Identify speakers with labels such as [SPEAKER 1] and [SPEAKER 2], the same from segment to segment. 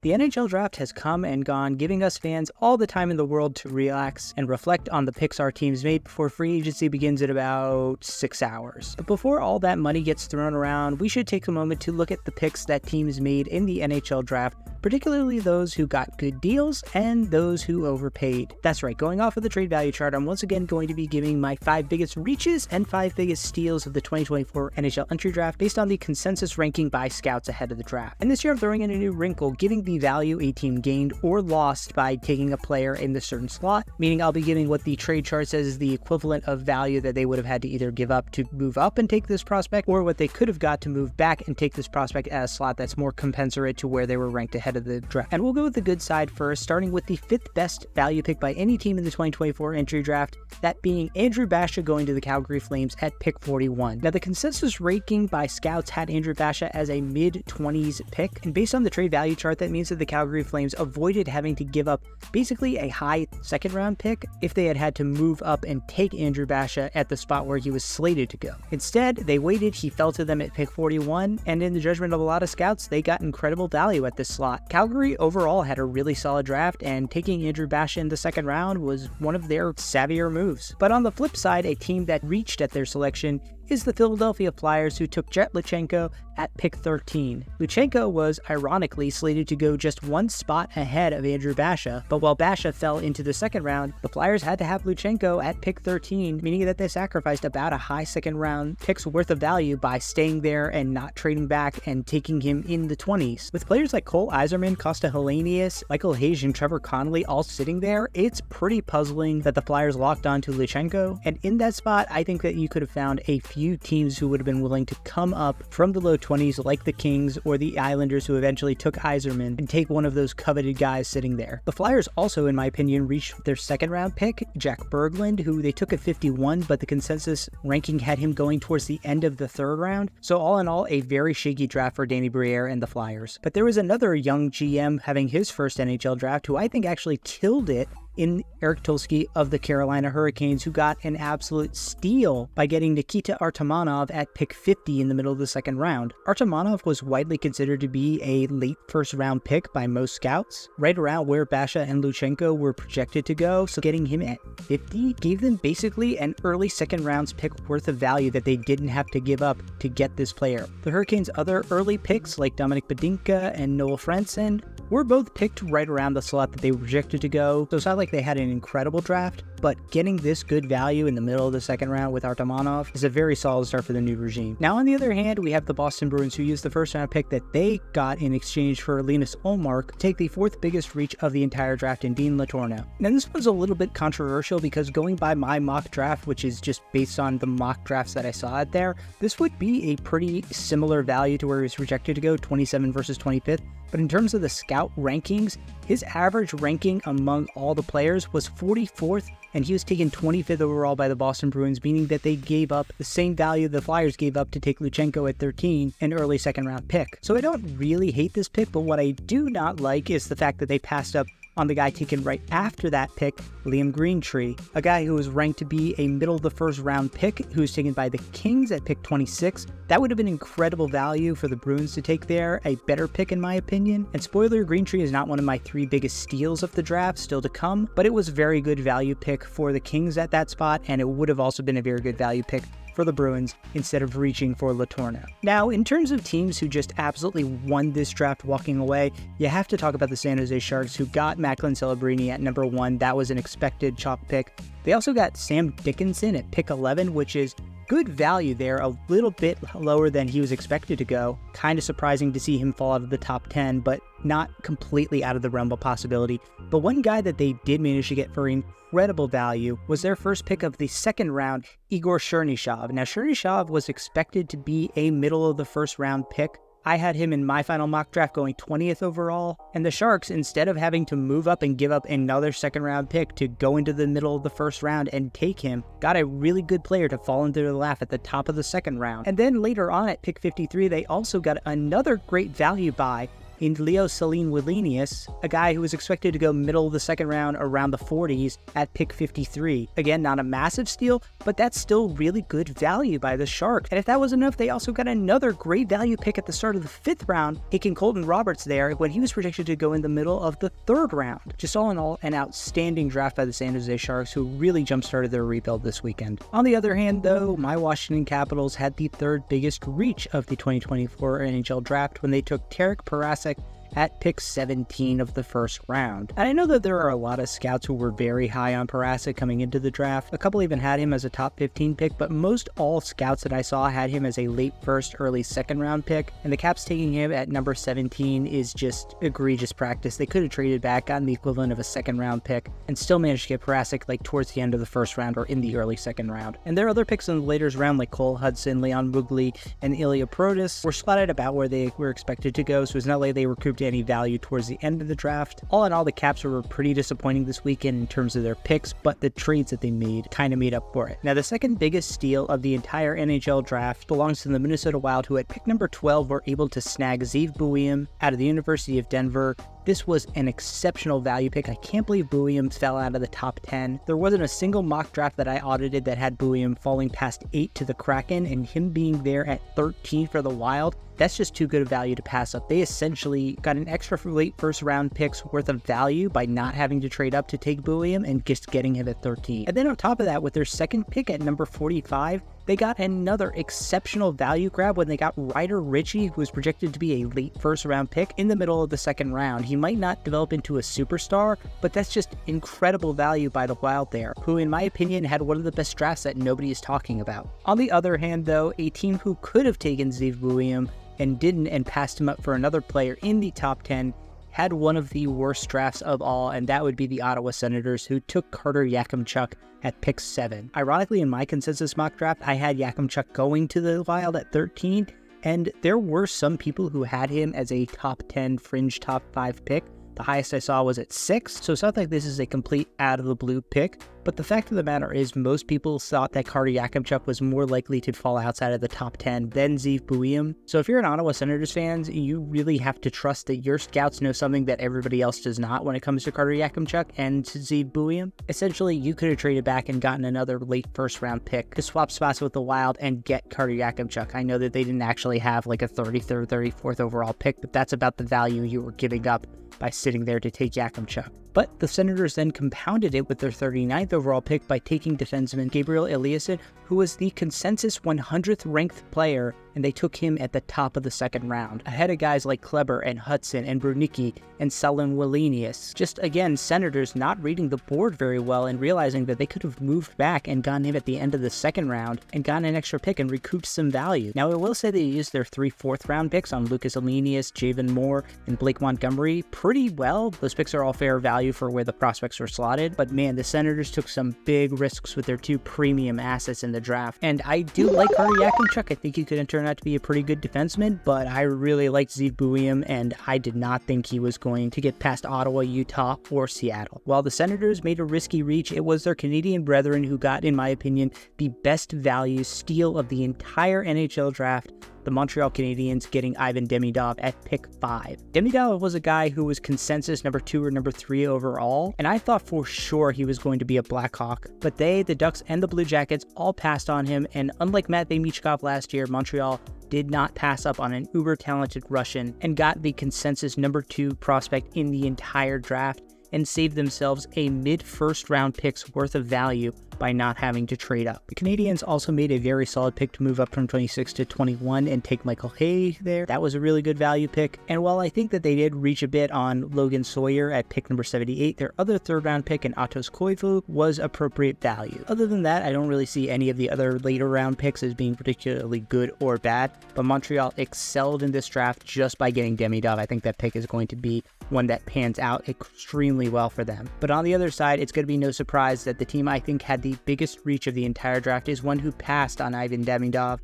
[SPEAKER 1] The NHL draft has come and gone, giving us fans all the time in the world to relax and reflect on the picks our teams made before free agency begins in about 6 hours. But before all that money gets thrown around, we should take a moment to look at the picks that teams made in the NHL draft, particularly those who got good deals and those who overpaid. That's right, going off of the trade value chart, I'm once again going to be giving my 5 biggest reaches and 5 biggest steals of the 2024 NHL entry draft based on the consensus ranking by scouts ahead of the draft. And this year I'm throwing in a new wrinkle, giving the value a team gained or lost by taking a player in the certain slot, meaning I'll be giving what the trade chart says is the equivalent of value that they would have had to either give up to move up and take this prospect, or what they could have got to move back and take this prospect at a slot that's more commensurate to where they were ranked ahead of the draft. And we'll go with the good side first, starting with the 5th best value pick by any team in the 2024 entry draft, that being Andrew Basha going to the Calgary Flames at pick 41. Now, the consensus ranking by scouts had Andrew Basha as a mid-20s pick, and based on the trade value chart, that means that the Calgary Flames avoided having to give up basically a high second-round pick if they had to move up and take Andrew Basha at the spot where he was slated to go. Instead, they waited, he fell to them at pick 41, and in the judgment of a lot of scouts, they got incredible value at this slot. Calgary overall had a really solid draft, and taking Andrew Basha in the second round was one of their savvier moves. But on the flip side, a team that reached at their selection is the Philadelphia Flyers, who took Jet Luchenko at pick 13. Luchenko was ironically slated to go just one spot ahead of Andrew Basha, but while Basha fell into the second round, the Flyers had to have Luchenko at pick 13, meaning that they sacrificed about a high second round pick's worth of value by staying there and not trading back and taking him in the 20s. With players like Cole Yzerman, Costa Helenius, Michael Hayes, and Trevor Connolly all sitting there, it's pretty puzzling that the Flyers locked on to Luchenko, and in that spot, I think that you could have found a few teams who would have been willing to come up from the low 20s like the Kings or the Islanders, who eventually took Yzerman, and take one of those coveted guys sitting there. The Flyers also, in my opinion, reached their second round pick, Jack Berglund, who they took at 51, but the consensus ranking had him going towards the end of the third round. So all in all, a very shaky draft for Danny Briere and the Flyers. But there was another young GM having his first NHL draft who I think actually killed it in Eric Tulsky of the Carolina Hurricanes, who got an absolute steal by getting Nikita Artamonov at pick 50 in the middle of the second round. Artamonov was widely considered to be a late first round pick by most scouts, right around where Basha and Luchenko were projected to go, so getting him at 50 gave them basically an early second rounds pick worth of value that they didn't have to give up to get this player. The Hurricanes' other early picks, like Dominic Badinka and Noel Frentzen, were both picked right around the slot that they were projected to go, so it's not like they had an incredible draft, but getting this good value in the middle of the second round with Artamonov is a very solid start for the new regime. Now, on the other hand, we have the Boston Bruins, who used the first round pick that they got in exchange for Linus Ullmark to take the 4th biggest reach of the entire draft in Dean Latorno. Now, this one's a little bit controversial because going by my mock draft, which is just based on the mock drafts that I saw out there, this would be a pretty similar value to where he was projected to go, 27 versus 25th. But in terms of the scout rankings, his average ranking among all the players was 44th, and he was taken 25th overall by the Boston Bruins, meaning that they gave up the same value the Flyers gave up to take Luchenko at 13, an early second round pick. So I don't really hate this pick, but what I do not like is the fact that they passed up on the guy taken right after that pick, Liam Greentree, a guy who was ranked to be a middle of the first round pick, who was taken by the Kings at pick 26. That would have been incredible value for the Bruins to take there, a better pick in my opinion. And spoiler, Greentree is not one of my 3 biggest steals of the draft, still to come, but it was a very good value pick for the Kings at that spot, and it would have also been a very good value pick for the Bruins instead of reaching for Latorno. Now, in terms of teams who just absolutely won this draft walking away, you have to talk about the San Jose Sharks, who got Macklin Celebrini at number 1. That was an expected chalk pick. They also got Sam Dickinson at pick 11, which is good value there, a little bit lower than he was expected to go. Kind of surprising to see him fall out of the top 10, but not completely out of the realm of possibility. But one guy that they did manage to get for incredible value was their first pick of the second round, Igor Chernyshov. Now, Chernyshov was expected to be a middle of the first round pick. I had him in my final mock draft going 20th overall, and the Sharks, instead of having to move up and give up another second round pick to go into the middle of the first round and take him, got a really good player to fall into their lap at the top of the second round. And then later on at pick 53, they also got another great value buy in Leo Wilenius, a guy who was expected to go middle of the second round around the 40s at pick 53. Again, not a massive steal, but that's still really good value by the Sharks. And if that wasn't enough, they also got another great value pick at the start of the 5th round, taking Colton Roberts there when he was projected to go in the middle of the 3rd round. Just all in all, an outstanding draft by the San Jose Sharks, who really jump-started their rebuild this weekend. On the other hand, though, my Washington Capitals had the 3rd biggest reach of the 2024 NHL draft when they took Tarik Parasek at pick 17 of the 1st round. And I know that there are a lot of scouts who were very high on Parasek coming into the draft. A couple even had him as a top 15 pick, but most all scouts that I saw had him as a late 1st, early 2nd round pick. And the Caps taking him at number 17 is just egregious practice. They could have traded back, gotten the equivalent of a 2nd round pick, and still managed to get Parasek like towards the end of the 1st round or in the early 2nd round. And there are other picks in the later round like Cole Hudson, Leon Mugli, and Ilya Protas were slotted about where they were expected to go, so it's not like they recouped any value towards the end of the draft. All in all, the Caps were pretty disappointing this weekend in terms of their picks, but the trades that they made kind of made up for it. Now, the second biggest steal of the entire NHL draft belongs to the Minnesota Wild, who at pick number 12 were able to snag Zeev Buium out of the University of Denver. This was an exceptional value pick. I can't believe Buium fell out of the top 10. There wasn't a single mock draft that I audited that had Buium falling past 8 to the Kraken, and him being there at 13 for the Wild. That's just too good a value to pass up. They essentially got an extra late 1st round picks worth of value by not having to trade up to take Buium and just getting him at 13. And then on top of that, with their 2nd pick at number 45, they got another exceptional value grab when they got Ryder Ritchie, who was projected to be a late 1st round pick in the middle of the 2nd round. He might not develop into a superstar, but that's just incredible value by the Wild there, who in my opinion had one of the best drafts that nobody is talking about. On the other hand though, a team who could have taken Zeev Buium and didn't and passed him up for another player in the top 10 had one of the worst drafts of all, and that would be the Ottawa Senators, who took Carter Yakimchuk at pick 7. Ironically, in my consensus mock draft, I had Yakimchuk going to the Wild at 13, and there were some people who had him as a top 10 fringe top 5 pick. The highest I saw was at 6, so it's not like this is a complete out-of-the-blue pick, but the fact of the matter is most people thought that Carter Yakimchuk was more likely to fall outside of the top 10 than Zeev Buium. So if you're an Ottawa Senators fan, you really have to trust that your scouts know something that everybody else does not when it comes to Carter Yakimchuk and to Zeev Buium. Essentially, you could have traded back and gotten another late 1st round pick to swap spots with the Wild and get Carter Yakimchuk. I know that they didn't actually have like a 33rd, 34th overall pick, but that's about the value you were giving up by sitting there to take Yakimchuk. But the Senators then compounded it with their 39th overall pick by taking defenseman Gabriel Eliasson, who was the consensus 100th ranked player, and they took him at the top of the 2nd round, ahead of guys like Kleber and Hudson and Brunicki and Selin Wallenius. Just again, Senators not reading the board very well and realizing that they could have moved back and gotten him at the end of the 2nd round and gotten an extra pick and recouped some value. Now, I will say they used their 3 4th round picks on Lucas Alenius, Javen Moore, and Blake Montgomery pretty well. Those picks are all fair value for where the prospects were slotted, but man, the Senators took some big risks with their 2 premium assets in the draft. And I do like Carter Yakimchuk. I think he could turn out to be a pretty good defenseman, but I really liked Zeev Buium, and I did not think he was going to get past Ottawa, Utah, or Seattle. While the Senators made a risky reach, it was their Canadian brethren who got, in my opinion, the best value steal of the entire NHL draft, the Montreal Canadiens getting Ivan Demidov at pick 5. Demidov was a guy who was consensus number 2 or number 3 overall, and I thought for sure he was going to be a Blackhawk, but the Ducks and the Blue Jackets all passed on him, and unlike Matvei Michkov last year, Montreal did not pass up on an uber-talented Russian and got the consensus number 2 prospect in the entire draft and saved themselves a mid-1st round pick's worth of value by not having to trade up. The Canadiens also made a very solid pick to move up from 26 to 21 and take Michael Hay there. That was a really good value pick. And while I think that they did reach a bit on Logan Sawyer at pick number 78, their other 3rd round pick in Atos Koivu was appropriate value. Other than that, I don't really see any of the other later round picks as being particularly good or bad, but Montreal excelled in this draft just by getting Demidov. I think that pick is going to be one that pans out extremely well for them. But on the other side, it's going to be no surprise that the team I think had the biggest reach of the entire draft is one who passed on Ivan Demidov.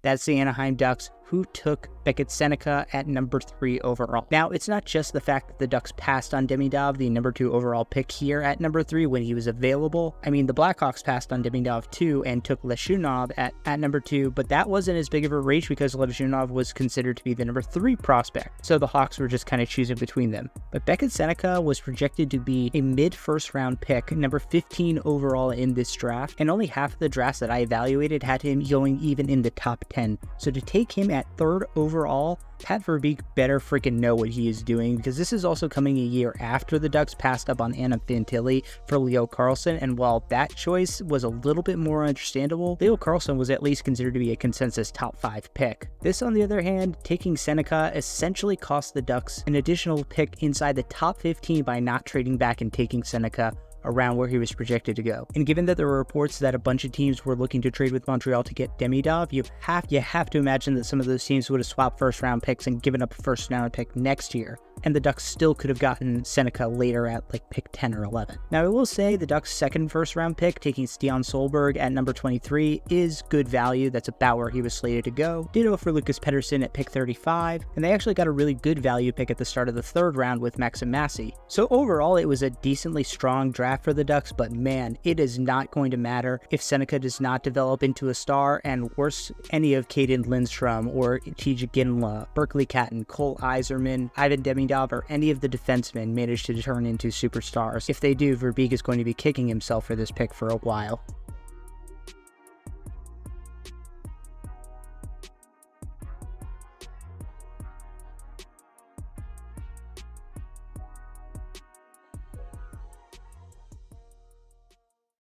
[SPEAKER 1] That's the Anaheim Ducks, who took Beckett Seneca at number 3 overall. Now, it's not just the fact that the Ducks passed on Demidov, the number 2 overall pick here at number 3 when he was available. I mean, the Blackhawks passed on Demidov too and took Leshunov at number 2, but that wasn't as big of a reach because Leshunov was considered to be the number 3 prospect. So the Hawks were just kind of choosing between them. But Beckett Seneca was projected to be a mid-first round pick, number 15 overall in this draft, and only half of the drafts that I evaluated had him going even in the top 10. So to take him at 3rd overall, Pat Verbeek better freaking know what he is doing, because this is also coming a year after the Ducks passed up on Anna Fantilli for Leo Carlsson, and while that choice was a little bit more understandable, Leo Carlsson was at least considered to be a consensus top 5 pick. This, on the other hand, taking Seneca essentially cost the Ducks an additional pick inside the top 15 by not trading back and taking Seneca around where he was projected to go. And given that there were reports that a bunch of teams were looking to trade with Montreal to get Demidov, you have to imagine that some of those teams would have swapped first round picks and given up a first round pick next year, and the Ducks still could have gotten Seneca later at like pick 10 or 11. Now, I will say the Ducks' second first round pick, taking Stian Solberg at number 23, is good value. That's about where he was slated to go. Ditto for Lucas Pettersson at pick 35, and they actually got a really good value pick at the start of the 3rd round with Maxim Massey. So overall, it was a decently strong draft for the Ducks, but man, it is not going to matter if Seneca does not develop into a star, and worse, any of Caden Lindstrom or TJ Ginla, Berkeley Catton, Cole Iserman, Ivan Demidov, or any of the defensemen manage to turn into superstars. If they do, Verbeek is going to be kicking himself for this pick for a while.